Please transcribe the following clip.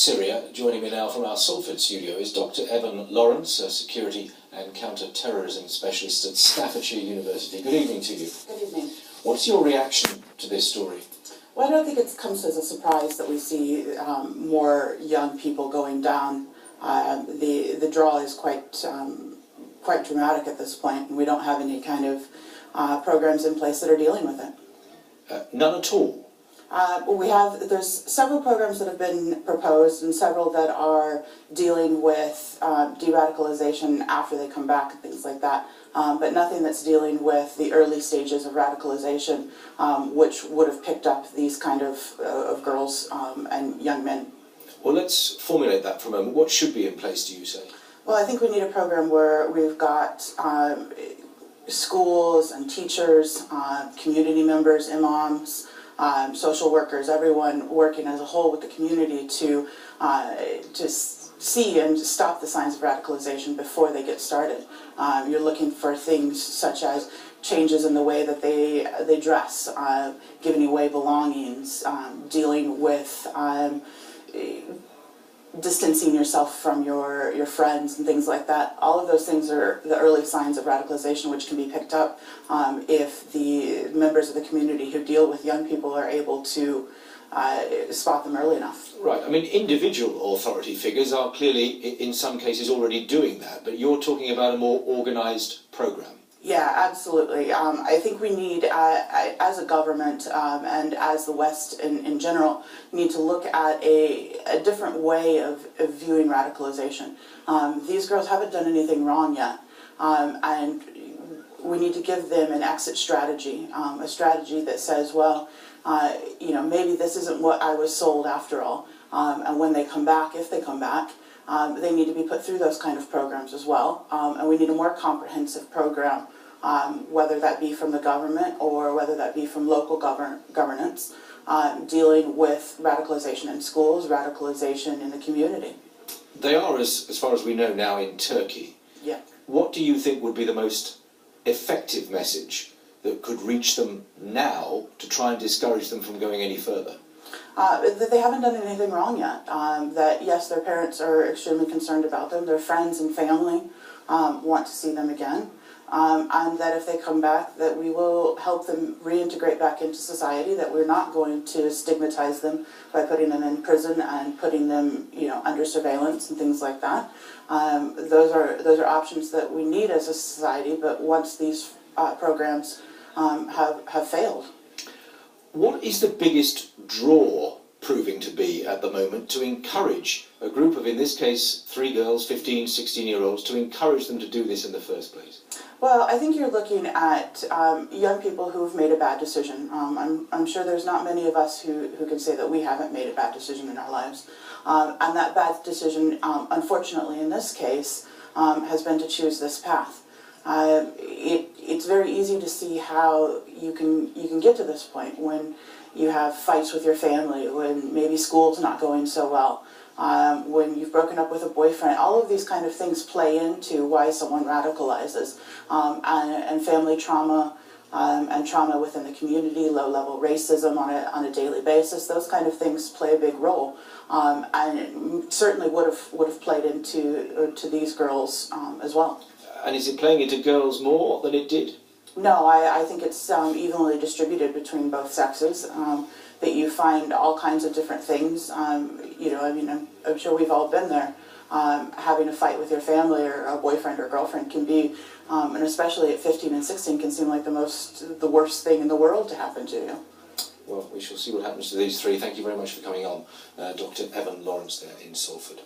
Syria. Joining me now from our Salford studio is Dr. Evan Lawrence, a security and counter-terrorism specialist at Staffordshire University. Good evening to you. Good evening. What's your reaction to this story? Well, I don't think it comes as a surprise that we see more young people going down. The draw is quite dramatic at this point, and we don't have any kind of programs in place that are dealing with it. None at all? There's several programs that have been proposed and several that are dealing with de-radicalization after they come back and things like that, but nothing that's dealing with the early stages of radicalization, which would have picked up these kind of girls and young men. Well, let's formulate that for a moment. What should be in place, do you say? Well, I think we need a program where we've got schools and teachers, community members, imams, social workers, everyone working as a whole with the community to see and stop the signs of radicalization before they get started. You're looking for things such as changes in the way that they dress, giving away belongings, dealing with distancing yourself from your friends and things like that. All of those things are the early signs of radicalization, which can be picked up if the members of the community who deal with young people are able to spot them early enough. Right, I mean, individual authority figures are clearly, in some cases, already doing that, but you're talking about a more organised programme. Yeah, absolutely. I think we need, as a government and as the West in general, need to look at a different way of viewing radicalization. These girls haven't done anything wrong yet, and we need to give them an exit strategy, a strategy that says, well, maybe this isn't what I was sold after all, and when they come back, if they come back, they need to be put through those kind of programs as well, and we need a more comprehensive program, whether that be from the government or whether that be from local governance, dealing with radicalization in schools, radicalization in the community. They are, as far as we know now, in Turkey. Yeah. What do you think would be the most effective message that could reach them now to try and discourage them from going any further? That they haven't done anything wrong yet. That yes, their parents are extremely concerned about them, their friends and family want to see them again, and that if they come back, that we will help them reintegrate back into society, that we're not going to stigmatize them by putting them in prison and putting them, under surveillance and things like that. Those are options that we need as a society, but once these programs have failed. What is the biggest draw proving to be at the moment to encourage a group of, in this case, 3 girls, 15, 16-year-olds, to encourage them to do this in the first place? Well, I think you're looking at young people who've made a bad decision. I'm sure there's not many of us who can say that we haven't made a bad decision in our lives. And that bad decision, unfortunately in this case, has been to choose this path. It's very easy to see how you can get to this point when you have fights with your family, when maybe school's not going so well, when you've broken up with a boyfriend. All of these kind of things play into why someone radicalizes, and family trauma and trauma within the community, low-level racism on a daily basis. Those kind of things play a big role, and it certainly would have played into these girls as well. And is it playing into girls more than it did? No, I think it's evenly distributed between both sexes. That you find all kinds of different things. I'm sure we've all been there. Having a fight with your family or a boyfriend or girlfriend can be, and especially at 15 and 16, can seem like the worst thing in the world to happen to you. Well, we shall see what happens to these 3. Thank you very much for coming on, Dr. Evan Lawrence there in Salford.